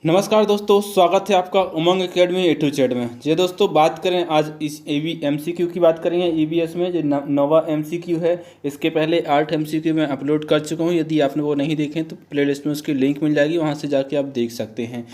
नमस्कार दोस्तों, स्वागत है आपका उमंग एकेडमी ए टू जेड में। जी दोस्तों, बात करें आज इस एमसीक्यू की बात करेंगे। ईवीएस में जो नवा एमसीक्यू है, इसके पहले 8 एमसीक्यू मैं अपलोड कर चुका हूं। यदि आपने वो नहीं देखे तो प्लेलिस्ट में उसकी लिंक मिल जाएगी, वहां से जाके आप देख सकते हैं।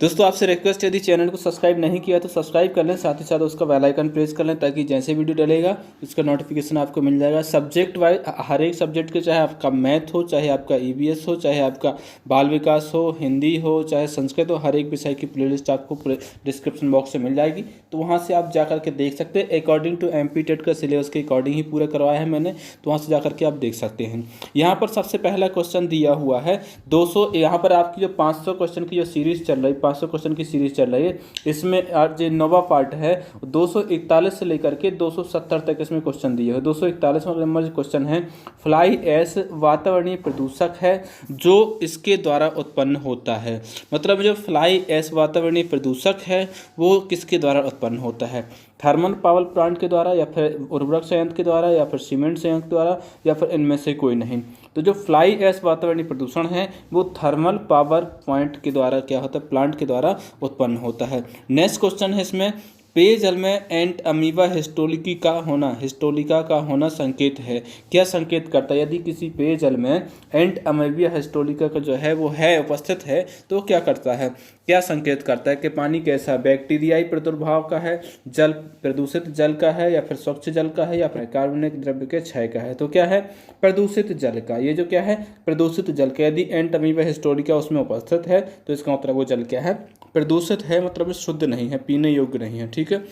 दोस्तों, आपसे रिक्वेस्ट है, यदि चैनल को सब्सक्राइब नहीं किया तो सब्सक्राइब कर लें, साथ ही साथ उसका बेल आइकन प्रेस कर लें ताकि जैसे वीडियो डलेगा उसका नोटिफिकेशन आपको मिल जाएगा। सब्जेक्ट वाइज हर एक सब्जेक्ट के, चाहे आपका मैथ हो, चाहे आपका ईवीएस हो, चाहे आपका बाल विकास हो, हिंदी हो, चाहे संस्कृत हो, हर एक विषय की प्लेलिस्ट आपको डिस्क्रिप्शन बॉक्स से मिल जाएगी। तो वहाँ से आप जा करके देख सकते हैं। अकॉर्डिंग टू एमपी टेट का सिलेबस के अकॉर्डिंग ही पूरा करवाया है मैंने, तो वहाँ से जा करके आप देख सकते हैं। यहाँ पर सबसे पहला क्वेश्चन दिया हुआ है 200। यहाँ पर आपकी जो 500 क्वेश्चन की जो सीरीज चल रही है, 500 क्वेश्चन की सीरीज चल रही है, इसमें आज जो नवा पार्ट है 241 से लेकर के 270 तक इसमें क्वेश्चन दिए हैं। 241 नंबर जो क्वेश्चन है, फ्लाई ऐश वातावरणीय प्रदूषक है जो इसके द्वारा उत्पन्न होता है। मतलब जो फ्लाई ऐश वातावरणीय प्रदूषक है वो किसके द्वारा उत्पन्न होता है? थर्मल पावर प्लांट के द्वारा, या फिर उर्वरक संयंत्र के द्वारा, या फिर सीमेंट संयंत्र द्वारा, या फिर इनमें से कोई नहीं। तो जो फ्लाई ऐश वातावरणीय प्रदूषण है वो थर्मल पावर प्लांट के द्वारा क्या होता है? प्लांट के द्वारा उत्पन्न होता है। नेक्स्ट क्वेश्चन है इसमें, पेयजल में एंट अमीबा हिस्टोलिका का होना संकेत है। क्या संकेत करता है? यदि किसी पेयजल में एंट अमीबा हिस्टोलिका का जो है वो है, उपस्थित है, तो क्या करता है? क्या संकेत करता है कि पानी कैसा, बैक्टीरियाई प्रादुर्भाव का है, जल प्रदूषित जल का है, या फिर स्वच्छ जल का है, या फिर कार्बनिक द्रव्य के क्षय का है? तो क्या है? प्रदूषित जल का। ये जो क्या है? प्रदूषित जल का। यदि एंट अमीबा हिस्टोलिका उसमें उपस्थित है तो इसका मतलब वो जल क्या है? प्रदूषित है, मतलब शुद्ध नहीं है, पीने योग्य नहीं है। ठीक है,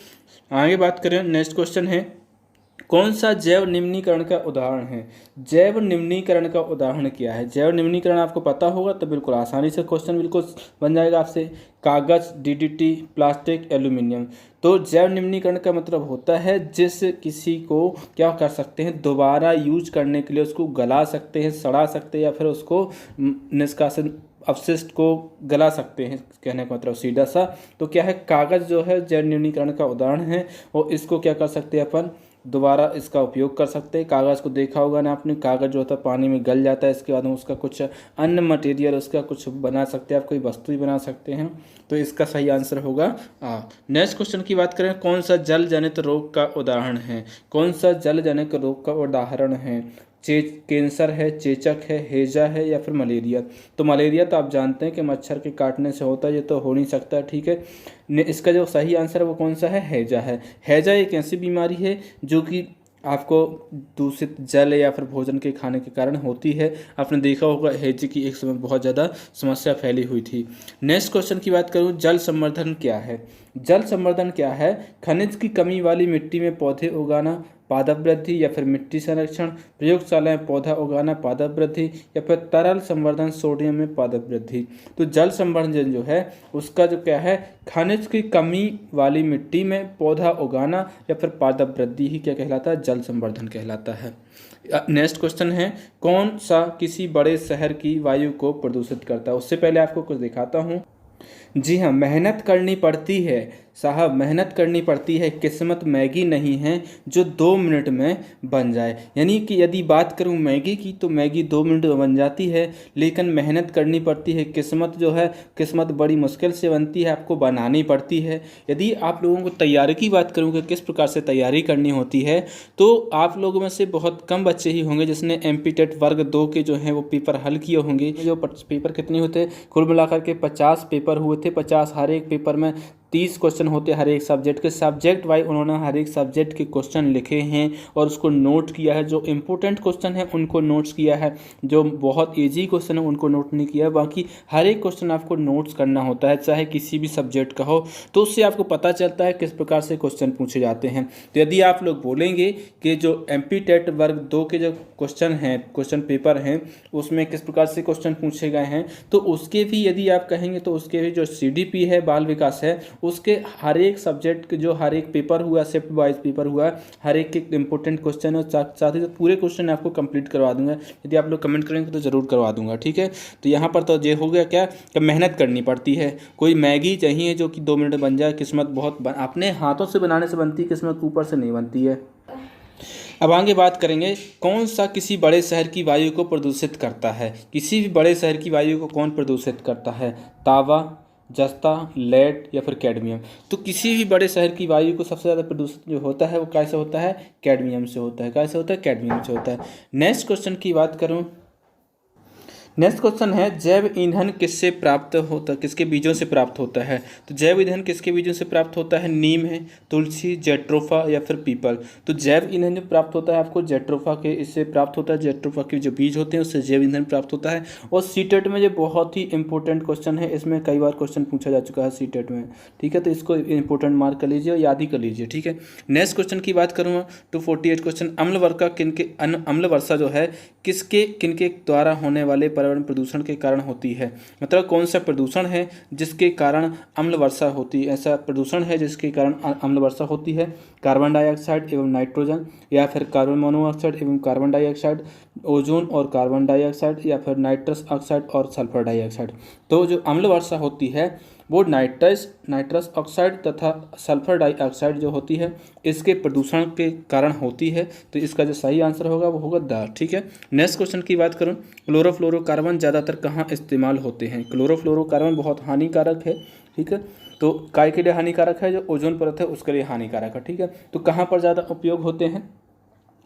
आगे बात करें। नेक्स्ट क्वेश्चन है, कौन सा जैव निम्नीकरण का उदाहरण है? जैव निम्नीकरण का उदाहरण क्या है? जैव निम्नीकरण आपको पता होगा तो बिल्कुल आसानी से क्वेश्चन बिल्कुल बन जाएगा आपसे। कागज, डीडीटी, प्लास्टिक, एल्यूमिनियम। तो जैव निम्नीकरण का मतलब होता है जिस किसी को क्या कर सकते हैं, दोबारा यूज करने के लिए उसको गला सकते हैं, सड़ा सकते हैं, या फिर उसको निष्कासन अपशिष्ट को गला सकते हैं, कहने का मतलब सीधा सा। तो क्या है? कागज जो है जैव निम्नीकरण का उदाहरण है, और इसको क्या कर सकते हैं अपन? दोबारा इसका उपयोग कर सकते हैं। कागज़ को देखा होगा ना आपने, कागज़ जो होता है पानी में गल जाता है, इसके बाद में उसका कुछ अन्य मटेरियल, उसका कुछ बना सकते हैं, आप कोई वस्तु ही बना सकते हैं। तो इसका सही आंसर होगा आ। नेक्स्ट क्वेश्चन की बात करें, कौन सा जल जनित रोग का उदाहरण है? कौन सा जल जनित रोग का उदाहरण है? कैंसर है, चेचक है, हैजा है, या फिर मलेरिया? तो मलेरिया तो आप जानते हैं कि मच्छर के काटने से होता है, ये तो हो नहीं सकता। ठीक है, इसका जो सही आंसर है वो कौन सा है? हैजा है। हैजा एक ऐसी बीमारी है जो कि आपको दूषित जल या फिर भोजन के खाने के कारण होती है। आपने देखा होगा हैजे की एक समय बहुत ज़्यादा समस्या फैली हुई थी। नेक्स्ट क्वेश्चन की बात करूँ, जल संवर्धन क्या है? जल संवर्धन क्या है? खनिज की कमी वाली मिट्टी में पौधे उगाना, पादप वृद्धि, या फिर मिट्टी संरक्षण, प्रयोगशाला में पौधा उगाना, पादप वृद्धि, या फिर तरल संवर्धन सोडियम में पादप वृद्धि। तो जल संवर्धन जो है उसका जो क्या है, खनिज की कमी वाली मिट्टी में पौधा उगाना या फिर पादप वृद्धि ही क्या कहलाता है? जल संवर्धन कहलाता है। नेक्स्ट क्वेश्चन है, कौन सा किसी बड़े शहर की वायु को प्रदूषित करता है? उससे पहले आपको कुछ दिखाता हूँ। जी हाँ, मेहनत करनी पड़ती है साहब, मेहनत करनी पड़ती है, किस्मत मैगी नहीं है जो 2 मिनट में बन जाए। यानी कि यदि बात करूँ मैगी की तो मैगी 2 मिनट में बन जाती है, लेकिन मेहनत करनी पड़ती है। किस्मत जो है, किस्मत बड़ी मुश्किल से बनती है, आपको बनानी पड़ती है। यदि आप लोगों को तैयारी की बात करूँ कि किस प्रकार से तैयारी करनी होती है, तो आप लोगों में से बहुत कम बच्चे ही होंगे जिसने एमपी टेट वर्ग 2 के जो हैं वो पेपर हल किए होंगे। जो पेपर कितने होते, कुल मिलाकर के 50 पेपर हुए थे। 50, हर एक पेपर में 30 क्वेश्चन होते हर एक सब्जेक्ट के। सब्जेक्ट वाइज उन्होंने हर एक सब्जेक्ट के क्वेश्चन लिखे हैं और उसको नोट किया है। जो इम्पोर्टेंट क्वेश्चन है उनको नोट्स किया है, जो बहुत इजी क्वेश्चन है उनको नोट नहीं किया। बाकी हर एक क्वेश्चन आपको नोट्स करना होता है, चाहे किसी भी सब्जेक्ट का हो, तो उससे आपको पता चलता है किस प्रकार से क्वेश्चन पूछे जाते हैं। तो यदि आप लोग बोलेंगे कि जो एमपी टेट वर्ग 2 के जो क्वेश्चन हैं, क्वेश्चन पेपर हैं, उसमें किस प्रकार से क्वेश्चन पूछे गए हैं, तो उसके भी यदि आप कहेंगे तो उसके भी जो सीडीपी है, बाल विकास है, उसके हर एक सब्जेक्ट के जो हर एक पेपर हुआ, शिफ्ट वाइज पेपर हुआ, हर एक के इंपॉर्टेंट क्वेश्चन है, साथ ही साथ पूरे क्वेश्चन आपको कंप्लीट करवा दूंगा। यदि आप लोग कमेंट करेंगे तो ज़रूर करवा दूंगा। ठीक है, तो यहाँ पर तो ये हो गया क्या कि मेहनत करनी पड़ती है। कोई मैगी चाहिए जो कि 2 मिनट में बन जाए, किस्मत बहुत अपने हाथों से बनाने से बनती है, किस्मत ऊपर से नहीं बनती है। अब आगे बात करेंगे कौन सा किसी बड़े शहर की वायु को प्रदूषित करता है। किसी भी बड़े शहर की वायु को कौन प्रदूषित करता है? तांबा, जस्ता, लेड या फिर कैडमियम। तो किसी भी बड़े शहर की वायु को सबसे ज़्यादा प्रदूषित जो होता है वो कैसे होता है? कैडमियम से होता है। कैसे होता है? कैडमियम से होता है। नेक्स्ट क्वेश्चन की बात करूँ, नेक्स्ट क्वेश्चन है जैव ईंधन किससे प्राप्त होता, किसके बीजों से प्राप्त होता है? तो जैव ईंधन किसके बीजों से प्राप्त होता है? नीम है, तुलसी, जेट्रोफा या फिर पीपल। तो जैव ईंधन जो प्राप्त होता है आपको जेट्रोफा के इससे प्राप्त होता है। जेट्रोफा के जो बीज होते हैं उससे जैव ईंधन प्राप्त होता है। और सीटेट में ये बहुत ही इंपॉर्टेंट क्वेश्चन है, इसमें कई बार क्वेश्चन पूछा जा चुका है सीटेट में, ठीक है। तो इसको इंपॉर्टेंट मार्क कर लीजिए और याद ही कर लीजिए, ठीक है। नेक्स्ट क्वेश्चन की बात करूँगा 248 क्वेश्चन, अम्ल वर्षा किनके अम्ल वर्षा जो है किनके द्वारा होने वाले पर्यावरण प्रदूषण के कारण होती है? मतलब कौन सा प्रदूषण है जिसके कारण अम्ल वर्षा होती है? ऐसा प्रदूषण है जिसके कारण अम्ल वर्षा होती है? कार्बन डाइऑक्साइड एवं नाइट्रोजन, या फिर कार्बन मोनोऑक्साइड एवं कार्बन डाइऑक्साइड, ओजोन और कार्बन डाइऑक्साइड, या फिर नाइट्रस ऑक्साइड और सल्फर डाइऑक्साइड। तो जो अम्ल वर्षा होती है वो नाइट्रस ऑक्साइड तथा सल्फर डाइऑक्साइड जो होती है इसके प्रदूषण के कारण होती है। तो इसका जो सही आंसर होगा वो होगा द, ठीक है। नेक्स्ट क्वेश्चन की बात करूं, क्लोरोफ्लोरोकार्बन ज़्यादातर कहाँ इस्तेमाल होते हैं? क्लोरोफ्लोरोकार्बन बहुत हानिकारक है, ठीक है। तो काय के लिए हानिकारक है? जो ओजोन परत है उसके लिए हानिकारक है, ठीक है। तो कहाँ पर ज़्यादा उपयोग होते हैं?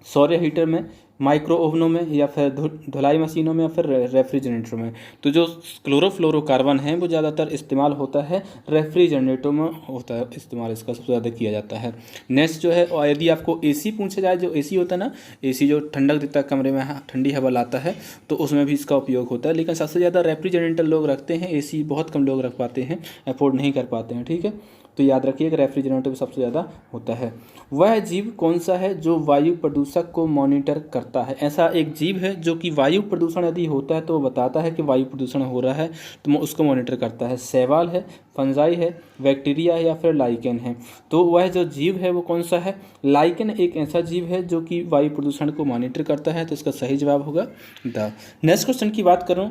सौर हीटर में, माइक्रो ओवनों में, या फिर धुलाई मशीनों में, या फिर रेफ्रिजरेटर में। तो जो क्लोरोफ्लोरोकार्बन है वो ज़्यादातर इस्तेमाल होता है रेफ्रिजरेटरों में होता है इस्तेमाल, इसका सबसे ज़्यादा किया जाता है। नेक्स्ट जो है, और यदि आपको एसी पूछा जाए, जो एसी होता है ना, एसी जो ठंडक देता है कमरे में, ठंडी हवा लाता है, तो उसमें भी इसका उपयोग होता है। लेकिन सबसे ज़्यादा रेफ्रिजरेटर लोग रखते हैं, एसी बहुत कम लोग रख पाते हैं, अफोर्ड नहीं कर पाते हैं, ठीक है। तो याद रखिए कि रेफ्रिजरेटर सबसे ज़्यादा होता है। वह जीव कौन सा है जो वायु प्रदूषक को मॉनिटर करता है? ऐसा एक जीव है जो कि वायु प्रदूषण यदि होता है तो वो बताता है कि वायु प्रदूषण हो रहा है, तो उसको मॉनिटर करता है। शैवाल है, फंजाई है, बैक्टीरिया है, या फिर लाइकेन है। तो वह जो जीव है वो कौन सा है? लाइकेन एक ऐसा जीव है जो कि वायु प्रदूषण को मॉनिटर करता है, तो इसका सही जवाब होगा द। नेक्स्ट क्वेश्चन की बात करूँ,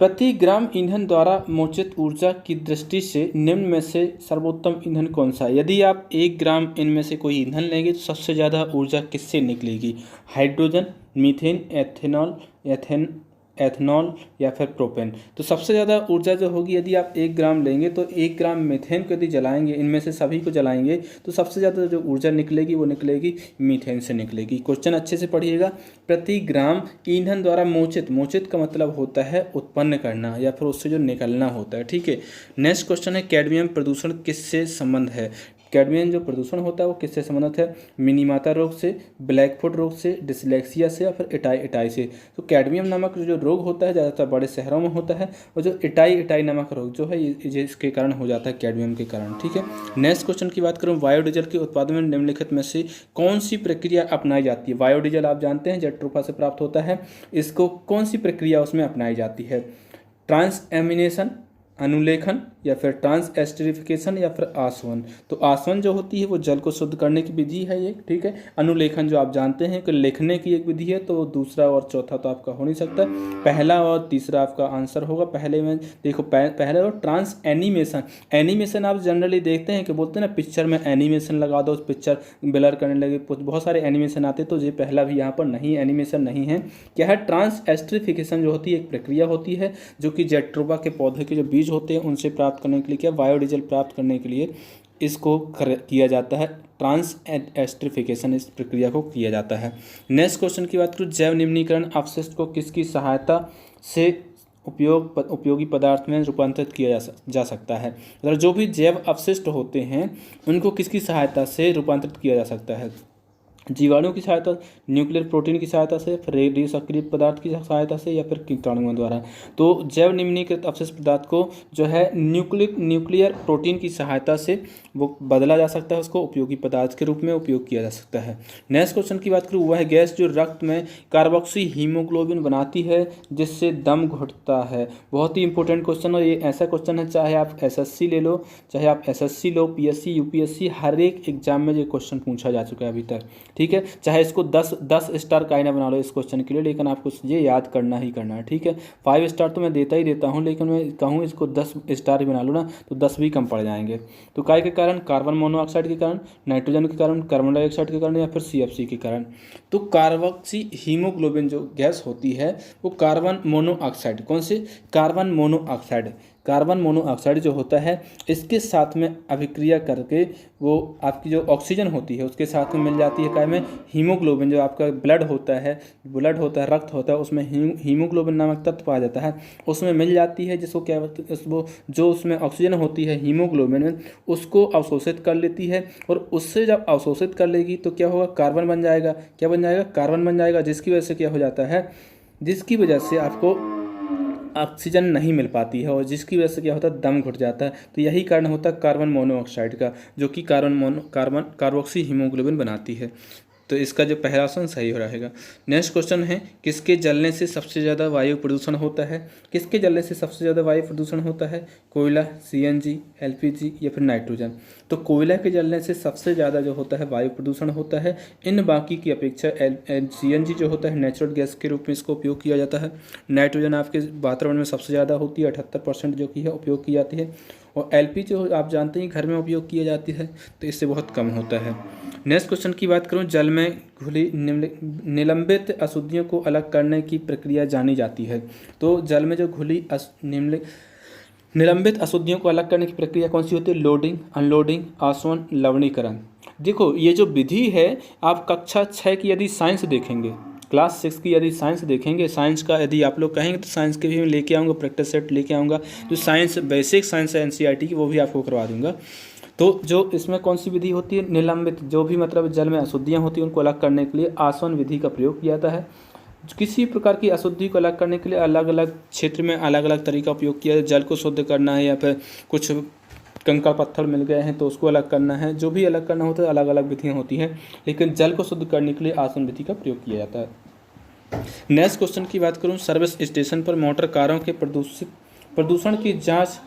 प्रति ग्राम ईंधन द्वारा मोचित ऊर्जा की दृष्टि से निम्न में से सर्वोत्तम ईंधन कौन सा है? यदि आप 1 ग्राम इनमें से कोई ईंधन लेंगे तो सबसे ज़्यादा ऊर्जा किससे निकलेगी? हाइड्रोजन, मीथेन, एथेनॉल या फिर प्रोपेन। तो सबसे ज़्यादा ऊर्जा जो होगी, यदि आप 1 ग्राम लेंगे तो 1 ग्राम मीथेन को यदि जलाएंगे, इनमें से सभी को जलाएंगे, तो सबसे ज़्यादा जो ऊर्जा निकलेगी वो निकलेगी मीथेन से निकलेगी। क्वेश्चन अच्छे से पढ़िएगा। प्रति ग्राम ईंधन द्वारा मोचित का मतलब होता है उत्पन्न करना या फिर उससे जो निकलना होता है, ठीक है। नेक्स्ट क्वेश्चन है कैडमियम प्रदूषण किससे संबंध है? कैडमियम जो प्रदूषण होता है वो किससे संबंधित है? मिनीमाता रोग से, ब्लैकफुट रोग से, डिसलेक्सिया से, या फिर इटाई से। तो कैडमियम नामक जो रोग होता है ज़्यादातर बड़े शहरों में होता है, और जो इटाई नामक रोग जो है ये इसके कारण हो जाता है, कैडमियम के कारण, ठीक है। नेक्स्ट क्वेश्चन की बात करूँ, बायोडीजल के उत्पादन में निम्नलिखित में से कौन सी प्रक्रिया अपनाई जाती है? बायोडीजल आप जानते हैं जेट्रोफा से प्राप्त होता है, इसको कौन सी प्रक्रिया उसमें अपनाई जाती है? ट्रांसएमिनेशन, अनुलेखन, या फिर ट्रांस एस्टरिफिकेशन, या फिर आसवन। तो आसवन जो होती है वो जल को शुद्ध करने की विधि है एक, ठीक है। अनुलेखन जो आप जानते हैं कि लिखने की एक विधि है, तो दूसरा और चौथा तो आपका हो नहीं सकता, पहला और तीसरा आपका आंसर होगा। पहले में देखो पहले और ट्रांस एनिमेशन आप जनरली देखते हैं कि बोलते हैं ना पिक्चर में एनिमेशन लगा दो, पिक्चर ब्लर करने लगे, बहुत सारे एनिमेशन आते, तो ये पहला भी यहाँ पर नहीं, एनिमेशन नहीं है। क्या है? ट्रांस एस्टरिफिकेशन जो होती है एक प्रक्रिया होती है जो कि जेट्रोफा के पौधे के जो बीज होते हैं उनसे प्राप्त करने के लिए, क्या बायोडीजल प्राप्त करने के लिए इसको किया जाता है। ट्रांस एस्टरिफिकेशन इस प्रक्रिया को किया जाता है। नेक्स्ट क्वेश्चन की बात करूँ, जैव निम्नीकरण अपशिष्ट को किसकी सहायता से उपयोगी पदार्थ में रूपांतरित किया जा सकता है? मतलब जो भी जैव अपशिष्ट होते हैं उनको किसकी सहायता से रूपांतरित किया जा सकता है? जीवाणु की सहायता, न्यूक्लियर प्रोटीन की सहायता से, फिर रेडियो सक्रिय पदार्थ की सहायता से, या फिर कीटाणुओं द्वारा। तो जैव निम्नीकृत अपशिष्ट पदार्थ को जो है न्यूक्लियर प्रोटीन की सहायता से वो बदला जा सकता है, उसको उपयोगी पदार्थ के रूप में उपयोग किया जा सकता है। नेक्स्ट क्वेश्चन की बात करूँ, वह गैस जो रक्त में कार्बोक्सी हीमोग्लोबिन बनाती है जिससे दम घुटता है। बहुत ही इंपॉर्टेंट क्वेश्चन है, ये ऐसा क्वेश्चन है चाहे आप एसएससी ले लो, चाहे आप एसएससी लो, पीएससी, यूपीएससी, हर एक एग्जाम में ये क्वेश्चन पूछा जा चुका है अभी तक। ठीक है। चाहे इसको 10 स्टार का ना बना लो इस क्वेश्चन के लिए, लेकिन आपको ये याद करना ही करना है, ठीक है। 5 स्टार तो मैं देता ही देता हूँ, लेकिन मैं कहूँ इसको 10 स्टार ही बना लो ना तो 10 भी कम पड़ जाएंगे। तो काय के कारण? कार्बन मोनोऑक्साइड के कारण, नाइट्रोजन के कारण, कार्बन डाइऑक्साइड के कारण, या फिर CFC के कारण। तो कार्बोक्सी हीमोग्लोबिन जो गैस होती है वो कार्बन मोनोऑक्साइड, कौन सी? Carbon monoxide. कार्बन मोनोऑक्साइड जो होता है इसके साथ में अभिक्रिया करके वो आपकी जो ऑक्सीजन होती है उसके साथ में मिल जाती है काय में? हीमोग्लोबिन। जो आपका ब्लड होता है, रक्त होता है, उसमें हीमोग्लोबिन नामक तत्व पाया जाता है, उसमें मिल जाती है, जिसको क्या वो जो उसमें ऑक्सीजन होती है हीमोग्लोबिन में, उसको अवशोषित कर लेती है, और उससे जब अवशोषित कर लेगी तो क्या होगा? कार्बन बन जाएगा। क्या बन जाएगा? कार्बन बन जाएगा, जिसकी वजह से क्या हो जाता है? जिसकी वजह से आपको ऑक्सीजन नहीं मिल पाती है, और जिसकी वजह से क्या होता है? दम घुट जाता है। तो यही कारण होता है कार्बन मोनोऑक्साइड का, जो कि कार्बोक्सी हीमोग्लोबिन बनाती है। तो इसका जो पहला ऑप्शन सही हो रहेगा। नेक्स्ट क्वेश्चन है, किसके जलने से सबसे ज़्यादा वायु प्रदूषण होता है? किसके जलने से सबसे ज़्यादा वायु प्रदूषण होता है? कोयला, CNG, LPG या फिर नाइट्रोजन। तो कोयला के जलने से सबसे ज़्यादा जो होता है वायु प्रदूषण होता है। इन बाकी की अपेक्षा CNG जो होता है नेचुरल गैस के रूप में इसको उपयोग किया जाता है। नाइट्रोजन आपके वातावरण में सबसे ज़्यादा होती है, 78% जो कि है उपयोग की जाती है। और LPG जो आप जानते हैं घर में उपयोग किया जाती है, तो इससे बहुत कम होता है। नेक्स्ट क्वेश्चन की बात करूं, जल में घुली निलंबित अशुद्धियों को अलग करने की प्रक्रिया जानी जाती है। तो जल में जो घुली निलंबित अशुद्धियों को अलग करने की प्रक्रिया कौन सी होती है? लोडिंग, अनलोडिंग, आसवन, लवणीकरण। देखो ये जो विधि है, आप कक्षा 6 की यदि साइंस देखेंगे, क्लास 6 की यदि साइंस देखेंगे, साइंस का यदि आप लोग कहेंगे तो साइंस के भी मैं लेके आऊँगा, प्रैक्टिस सेट लेके आऊँगा। जो साइंस बेसिक साइंस है NCERT की, वो भी आपको करवा दूंगा। तो जो इसमें कौन सी विधि होती है? निलंबित, जो भी मतलब जल में अशुद्धियाँ होती हैं उनको अलग करने के लिए आसवन विधि का प्रयोग किया जाता है। किसी प्रकार की अशुद्धि को अलग करने के लिए अलग अलग क्षेत्र में अलग अलग तरीका उपयोग किया है। जल को शुद्ध करना है, या फिर कुछ कंकड़ पत्थर मिल गए हैं तो उसको अलग करना है, जो भी अलग करना होता है अलग अलग विधियाँ होती हैं, लेकिन जल को शुद्ध करने के लिए आसवन विधि का प्रयोग किया जाता है। नेक्स्ट क्वेश्चन की बात करूँ, सर्विस स्टेशन पर मोटर कारों के प्रदूषण की जाँच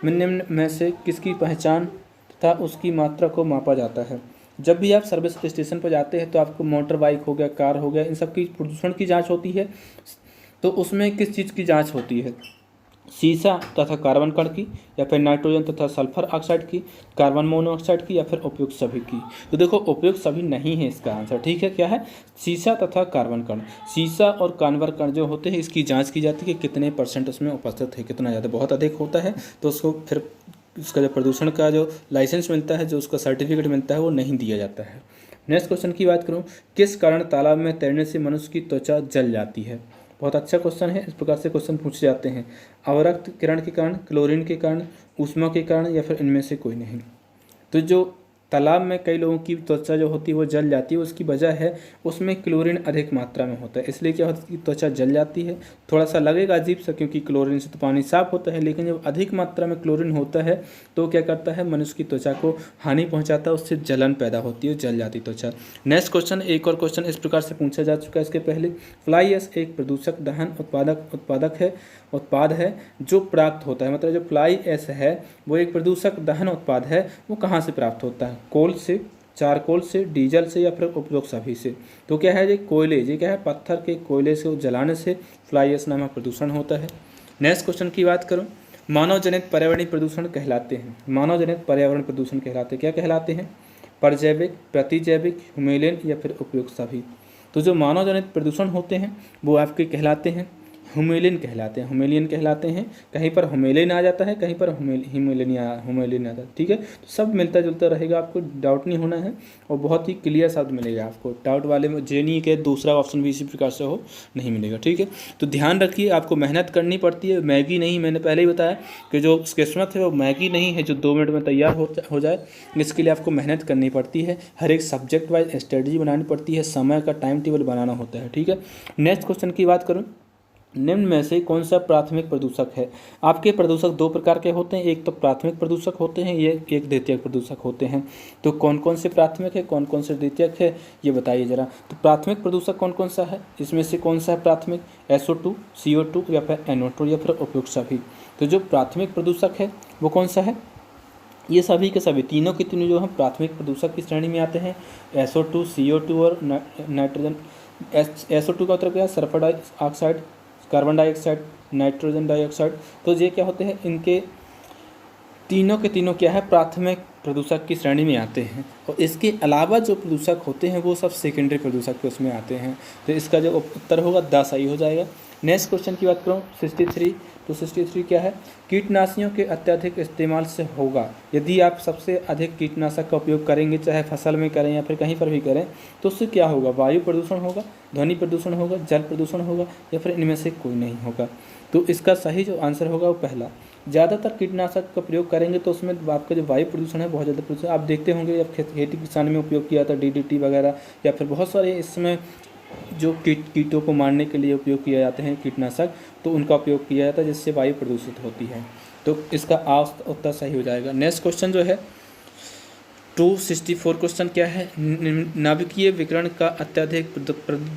में निम्न में से किसकी पहचान तथा उसकी मात्रा को मापा जाता है? जब भी आप सर्विस स्टेशन पर जाते हैं तो आपको मोटर बाइक हो गया, कार हो गया, इन सब की प्रदूषण की जांच होती है। तो उसमें किस चीज़ की जांच होती है? सीसा तथा कार्बन कण की, या फिर नाइट्रोजन तथा सल्फर ऑक्साइड की, कार्बन मोनोऑक्साइड की, या फिर उपयुक्त सभी की। तो देखो उपयुक्त सभी नहीं है इसका आंसर, ठीक है। क्या है? सीसा तथा कार्बन कण। सीसा और कार्बन कण जो होते हैं इसकी जांच की जाती है कि कितने % उसमें उपस्थित है, कितना ज़्यादा। बहुत अधिक होता है तो उसको फिर उसका जो प्रदूषण का जो लाइसेंस मिलता है, जो उसका सर्टिफिकेट मिलता है, वो नहीं दिया जाता है। नेक्स्ट क्वेश्चन की बात करूँ, किस कारण तालाब में तैरने से मनुष्य की त्वचा जल जाती है? बहुत अच्छा क्वेश्चन है, इस प्रकार से क्वेश्चन पूछे जाते हैं। अवरक्त किरण के कारण, क्लोरीन के कारण, ऊष्मा के कारण, या फिर इनमें से कोई नहीं। तो जो तालाब में कई लोगों की त्वचा जो होती है वो जल जाती है, उसकी वजह है उसमें क्लोरीन अधिक मात्रा में होता है, इसलिए क्या होता है कि त्वचा जल जाती है। थोड़ा सा लगेगा अजीब सा, क्योंकि क्लोरीन से तो पानी साफ होता है, लेकिन जब अधिक मात्रा में क्लोरीन होता है तो क्या करता है? मनुष्य की त्वचा को हानि पहुँचाता है, उससे जलन पैदा होती है, जल जाती त्वचा। नेक्स्ट क्वेश्चन, एक और क्वेश्चन इस प्रकार से पूछा जा चुका है इसके पहले। फ्लाई ऐश एक प्रदूषक दहन उत्पाद है जो प्राप्त होता है, मतलब जो फ्लाई ऐश है वो एक प्रदूषक दहन उत्पाद है, वो कहाँ से प्राप्त होता है? कोल से, चारकोल से, डीजल से, या फिर उपयोग सभी से। तो क्या है? ये कोयले, ये क्या है? पत्थर के कोयले से जलाने से फ्लाई ऐश नामक प्रदूषण होता है। नेक्स्ट क्वेश्चन की बात करूँ, मानव जनित पर्यावरणीय प्रदूषण कहलाते हैं। मानव जनित पर्यावरण प्रदूषण कहलाते हैं, क्या कहलाते हैं? परजैविक, प्रतिजैविक, ह्यूमेलियन, या फिर उपयुक्त सभी। तो जो मानव जनित प्रदूषण होते हैं वो आपके कहलाते हैं ह्यूमेलियन कहलाते हैं। कहीं पर ह्यूमेलियन आ जाता है, कहीं पर ह्यूमेलियन आ जाता है, ठीक है। तो सब मिलता जुलता रहेगा, आपको डाउट नहीं होना है, और बहुत ही क्लियर शब्द मिलेगा आपको। डाउट वाले में जे नहीं के दूसरा ऑप्शन भी इसी प्रकार से हो नहीं मिलेगा, ठीक है। तो ध्यान रखिए, आपको मेहनत करनी पड़ती है, मैगी नहीं। मैंने पहले ही बताया कि जो किस्मत है वो मैगी नहीं है जो 2 मिनट में तैयार हो जाए। इसके लिए आपको मेहनत करनी पड़ती है, हर एक सब्जेक्ट वाइज स्ट्रेटजी बनानी पड़ती है, समय का टाइम टेबल बनाना होता है, ठीक है। नेक्स्ट क्वेश्चन की बात करूँ, निम्न में से कौन सा प्राथमिक प्रदूषक है? आपके प्रदूषक 2 प्रकार के होते हैं, एक तो प्राथमिक प्रदूषक होते हैं, ये एक द्वितीयक प्रदूषक होते हैं। तो कौन कौन से प्राथमिक है, कौन कौन से द्वितीयक है, ये बताइए जरा। तो प्राथमिक प्रदूषक कौन कौन सा है? इसमें से कौन सा है प्राथमिक? SO2, CO2, या फिर NO2, या फिर उपयुक्त सभी। तो जो प्राथमिक प्रदूषक है वो कौन सा है? ये सभी के सभी तीनों के तीनों जो हैं प्राथमिक प्रदूषक की श्रेणी में आते हैं। SO2, CO2 और नाइट्रोजन। SO2 का मतलब क्या है? Sulphur dioxide, carbon dioxide, nitrogen dioxide. तो ये क्या होते हैं? इनके तीनों के तीनों क्या है? प्राथमिक प्रदूषक की श्रेणी में आते हैं। और इसके अलावा जो प्रदूषक होते हैं वो सब सेकेंडरी प्रदूषक के उसमें आते हैं। तो इसका जो उत्तर होगा 10 सही हो जाएगा। नेक्स्ट क्वेश्चन की बात करूँ 63। तो 63 क्या है? कीटनाशियों के अत्यधिक इस्तेमाल से होगा। यदि आप सबसे अधिक कीटनाशक का उपयोग करेंगे, चाहे फसल में करें या फिर कहीं पर भी करें, तो उससे क्या होगा? वायु प्रदूषण होगा, ध्वनि प्रदूषण होगा, जल प्रदूषण होगा, या फिर इनमें से कोई नहीं होगा। तो इसका सही जो आंसर होगा वो पहला। ज़्यादातर कीटनाशक का प्रयोग करेंगे तो उसमें आपका जो वायु प्रदूषण है बहुत ज़्यादा प्रदूषण आप देखते होंगे। जब खेती किसानी में उपयोग किया था DDT वगैरह, या फिर बहुत सारे इसमें जो कीटों को मारने के लिए उपयोग किए जाते हैं कीटनाशक, तो उनका उपयोग किया जाता है जिससे वायु प्रदूषित होती है। तो इसका उत्तर सही हो जाएगा। नेक्स्ट क्वेश्चन जो है 264 क्वेश्चन क्या है? नाभिकीय विकिरण का अत्यधिक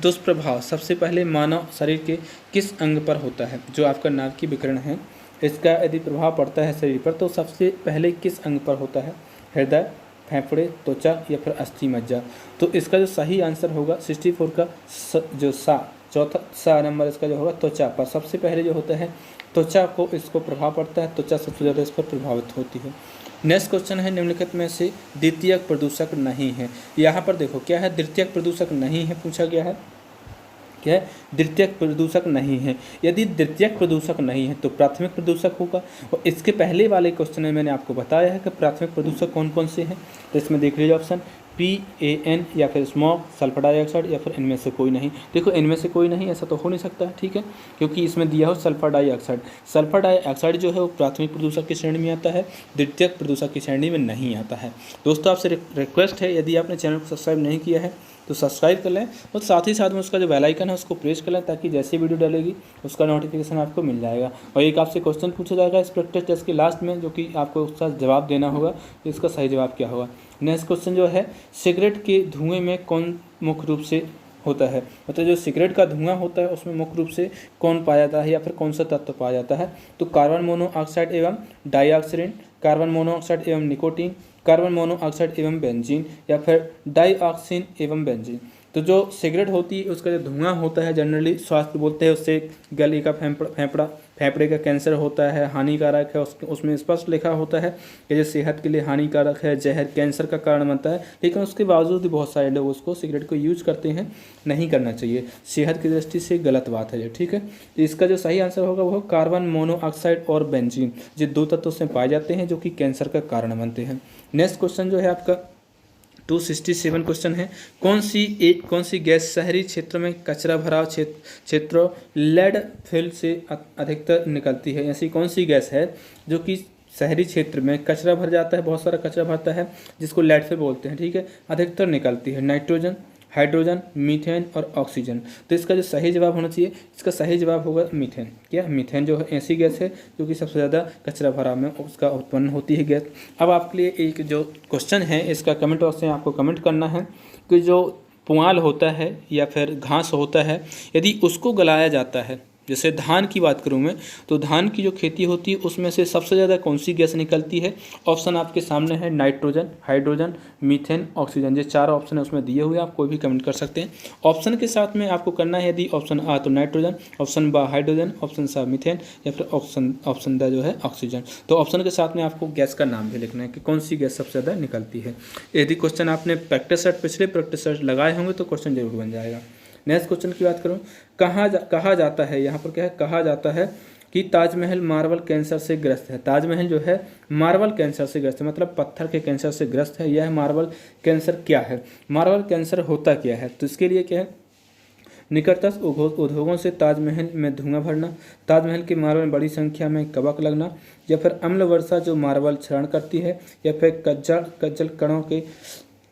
दुष्प्रभाव सबसे पहले मानव शरीर के किस अंग पर होता है? जो आपका नाभिकीय विकिरण है इसका यदि प्रभाव पड़ता है शरीर पर तो सबसे पहले किस अंग पर होता है? हृदय, फेफड़े, त्वचा या फिर अस्थि मज्जा। तो इसका जो सही आंसर होगा 64 का जो चौथा नंबर इसका जो होगा त्वचा पर सबसे पहले जो होता है त्वचा को इसको प्रभाव पड़ता है। त्वचा सबसे ज़्यादा इस पर प्रभावित होती है। नेक्स्ट क्वेश्चन है निम्नलिखित में से द्वितीयक प्रदूषक नहीं है। यहाँ पर देखो क्या है? द्वितीयक प्रदूषक नहीं है पूछा गया है। क्या है? द्वितीयक प्रदूषक नहीं है। यदि द्वितीयक प्रदूषक नहीं है तो प्राथमिक प्रदूषक होगा। और इसके पहले वाले क्वेश्चन में मैंने आपको बताया है कि प्राथमिक प्रदूषक कौन कौन से हैं। तो इसमें देख लीजिए ऑप्शन PAN या फिर स्मोक, सल्फर डाइऑक्साइड या फिर इनमें से कोई नहीं। देखो इनमें से कोई नहीं ऐसा तो हो नहीं सकता, ठीक है, क्योंकि इसमें दिया हो सल्फर डाइऑक्साइड। सल्फर डाइऑक्साइड जो है वो प्राथमिक प्रदूषक की श्रेणी में आता है, द्वितीयक प्रदूषक की श्रेणी में नहीं आता है। दोस्तों आपसे रिक्वेस्ट है, यदि आपने चैनल को सब्सक्राइब नहीं किया है तो सब्सक्राइब कर लें और साथ ही साथ में उसका जो बेल आइकन है उसको प्रेस कर लें, ताकि जैसे वीडियो डालेगी उसका नोटिफिकेशन आपको मिल जाएगा। और एक आपसे क्वेश्चन पूछा जाएगा इस प्रैक्टिस टेस्ट के लास्ट में, जो कि आपको उसका जवाब देना होगा। तो इसका सही जवाब क्या होगा? नेक्स्ट क्वेश्चन जो है सिगरेट के धुएं में कौन मुख्य रूप से होता है? मतलब जो सिगरेट का धुआं होता है उसमें मुख्य रूप से कौन पाया जाता है या फिर कौन सा तत्व पाया जाता है? तो कार्बन मोनोऑक्साइड एवं डाइऑक्सिन, कार्बन मोनोऑक्साइड एवं निकोटीन, कार्बन मोनोऑक्साइड एवं बेंजीन, या फिर डाइऑक्सिन एवं बेंजीन। तो जो सिगरेट होती है उसका जो धुआं होता है जनरली स्वास्थ्य बोलते हैं उससे गले का फेफड़े का कैंसर होता है, हानिकारक है। उसमें स्पष्ट लिखा होता है कि ये सेहत के लिए हानिकारक है, जहर कैंसर का कारण बनता है। लेकिन उसके बावजूद भी बहुत सारे लोग उसको सिगरेट को यूज करते हैं। नहीं करना चाहिए, सेहत की दृष्टि से गलत बात है ये, ठीक है। तो इसका जो सही आंसर होगा वो कार्बन मोनोऑक्साइड और बेंजीन, ये दो तत्व उसमें पाए जाते हैं जो कि कैंसर का कारण बनते हैं। नेक्स्ट क्वेश्चन जो है आपका 267 क्वेश्चन है, कौन सी गैस शहरी क्षेत्र में कचरा भराव क्षेत्रों लेड फिल से अधिकतर निकलती है? ऐसी कौन सी गैस है जो कि शहरी क्षेत्र में कचरा भर जाता है, बहुत सारा कचरा भरता है जिसको लेड फिल बोलते हैं, ठीक है, अधिकतर निकलती है? नाइट्रोजन, हाइड्रोजन, मीथेन और ऑक्सीजन। तो इसका जो सही जवाब होना चाहिए, इसका सही जवाब होगा मीथेन। क्या? मीथेन जो है ऐसी गैस है जो कि सबसे ज़्यादा कचरा भरा में उसका उत्पन्न होती है गैस। अब आपके लिए एक जो क्वेश्चन है इसका कमेंट बॉक्स में आपको कमेंट करना है कि जो पुआल होता है या फिर घास होता है, यदि उसको गलाया जाता है, जैसे धान की बात करूं मैं, तो धान की जो खेती होती है उसमें से सबसे ज़्यादा कौन सी गैस निकलती है? ऑप्शन आपके सामने है नाइट्रोजन, हाइड्रोजन, मीथेन, ऑक्सीजन। ये चार ऑप्शन है उसमें दिए हुए, आप कोई भी कमेंट कर सकते हैं। ऑप्शन के साथ में आपको करना है, यदि ऑप्शन A तो nitrogen, option B hydrogen, option C methane, या फिर ऑप्शन D जो है ऑक्सीजन। तो ऑप्शन के साथ में आपको गैस का नाम भी लिखना है कि कौन सी गैस सबसे ज़्यादा निकलती है। यदि क्वेश्चन आपने पिछले प्रैक्टिस सेट लगाए होंगे तो क्वेश्चन जरूर बन जाएगा। नेक्स्ट क्वेश्चन की बात करूं, कहा जाता है, यहाँ पर क्या है, कहा जाता है कि ताजमहल मार्बल कैंसर से ग्रस्त है। ताजमहल जो है मार्बल कैंसर से ग्रस्त है, मतलब पत्थर के कैंसर से ग्रस्त है। यह मार्बल कैंसर क्या है? मार्बल कैंसर होता क्या है? तो इसके लिए क्या है, निकटस्थ उद्योगों से ताजमहल में धुआं भरना, ताजमहल के मार्बल में बड़ी संख्या में कवक लगना, या फिर अम्ल वर्षा जो मार्बल क्षरण करती है, या फिर कज्जल कणों के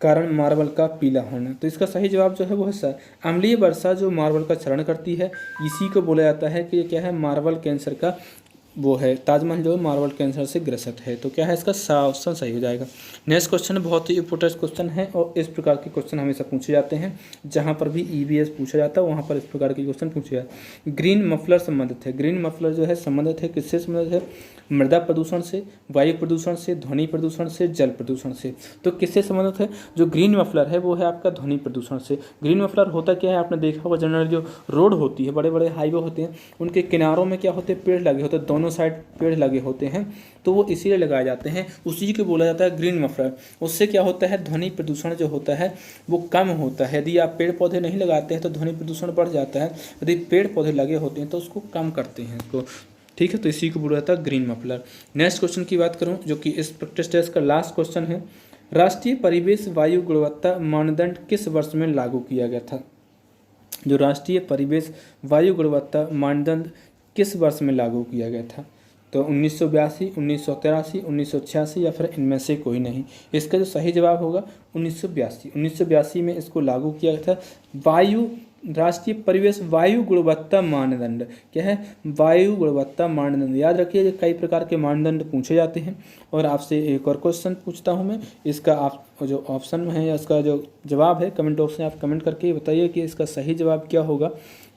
कारण मार्बल का पीला होना। तो इसका सही जवाब जो है वो है अम्लीय वर्षा जो मार्बल का क्षरण करती है, इसी को बोला जाता है कि ये क्या है, मार्बल कैंसर का वो है ताजमहल जो है मार्बल कैंसर से ग्रसित है। तो क्या है इसका ऑप्शन सही हो जाएगा। नेक्स्ट क्वेश्चन बहुत ही इंपोर्टेंट क्वेश्चन है और इस प्रकार के क्वेश्चन हमेशा पूछे जाते हैं। जहाँ पर भी ईवीएस पूछा जाता है वहाँ पर इस प्रकार के क्वेश्चन पूछे जाते हैं। ग्रीन मफलर संबंधित है। ग्रीन मफलर जो है संबंधित है किससे संबंधित है? मृदा प्रदूषण से, वायु प्रदूषण से, ध्वनि प्रदूषण से, जल प्रदूषण से। तो किससे संबंधित है? जो ग्रीन मफलर है वो है आपका ध्वनि प्रदूषण से। ग्रीन मफलर होता क्या है? आपने देखा होगा जनरल जो रोड होती है, बड़े बड़े हाईवे होते हैं, उनके किनारों में क्या होते हैं? पेड़ लगे होते हैं, दोनों साइड पेड़ लगे होते हैं। तो वो इसीलिए लगाए जाते हैं, उसी को बोला जाता है ग्रीन मफलर। उससे क्या होता है? ध्वनि प्रदूषण जो होता है वो कम होता है। यदि आप पेड़ पौधे नहीं लगाते हैं तो ध्वनि प्रदूषण बढ़ जाता है, यदि पेड़ पौधे लगे होते हैं तो उसको कम करते हैं इसको। ठीक है, तो इसी को बोला जाता है ग्रीन मफलर। नेक्स्ट क्वेश्चन की बात करूं जो कि इस प्रैक्टिस टेस्ट का लास्ट क्वेश्चन है। राष्ट्रीय परिवेश वायु गुणवत्ता मानदंड किस वर्ष में लागू किया गया था? जो राष्ट्रीय परिवेश वायु गुणवत्ता मानदंड किस वर्ष में लागू किया गया था? तो 1982, 1983, 1986 या फिर इनमें से कोई नहीं। इसका जो सही जवाब होगा 1982। 1982 में इसको लागू किया गया था। वायु राष्ट्रीय परिवेश वायु गुणवत्ता मानदंड क्या है? वायु गुणवत्ता मानदंड। याद रखिए कई प्रकार के मानदंड पूछे जाते हैं। और आपसे एक और क्वेश्चन पूछता हूं मैं, इसका आप जो ऑप्शन में है या इसका जो जवाब है कमेंट बॉक्स में आप कमेंट करके बताइए कि इसका सही जवाब क्या होगा।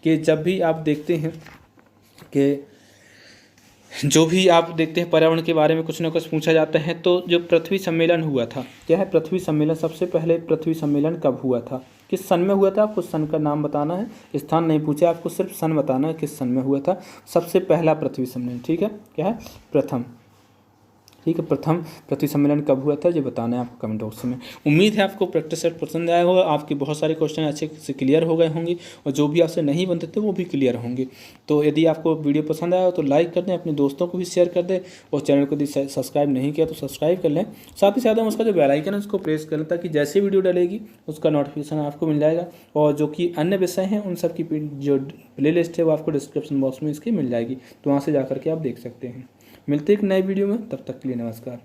कि जब भी आप देखते हैं कि जो भी आप देखते हैं पर्यावरण के बारे में कुछ ना कुछ पूछा जाता है, तो जो पृथ्वी सम्मेलन हुआ था, क्या है? पृथ्वी सम्मेलन, सबसे पहले पृथ्वी सम्मेलन कब हुआ था? किस सन में हुआ था? आपको सन का नाम बताना है, स्थान नहीं पूछा, आपको सिर्फ सन बताना है किस सन में हुआ था सबसे पहला पृथ्वी सम्मेलन। ठीक है, क्या है? प्रथम। ठीक है, प्रथम पृथ्वी सम्मेलन कब हुआ था ये बताना है आपको कमेंट बॉक्स में। उम्मीद है आपको प्रैक्टिस सेट पसंद आया होगा, आपके बहुत सारे क्वेश्चन अच्छे से क्लियर हो गए होंगे और जो भी आपसे नहीं बनते थे वो भी क्लियर होंगे। तो यदि आपको वीडियो पसंद आया हो तो लाइक कर दें, अपने दोस्तों को भी शेयर कर दें और चैनल को यदि सब्सक्राइब नहीं किया तो सब्सक्राइब कर लें। साथ ही साथ हम उसका जो बेल आइकन है उसको प्रेस कर लें ताकि जैसे वीडियो डलेगी उसका नोटिफिकेशन आपको मिल जाएगा। और जो कि अन्य विषय हैं उन सब की जो प्ले लिस्ट है वो आपको डिस्क्रिप्शन बॉक्स में इसकी मिल जाएगी, तो वहाँ से जा करके आप देख सकते हैं। मिलते हैं एक नए वीडियो में, तब तक के लिए नमस्कार।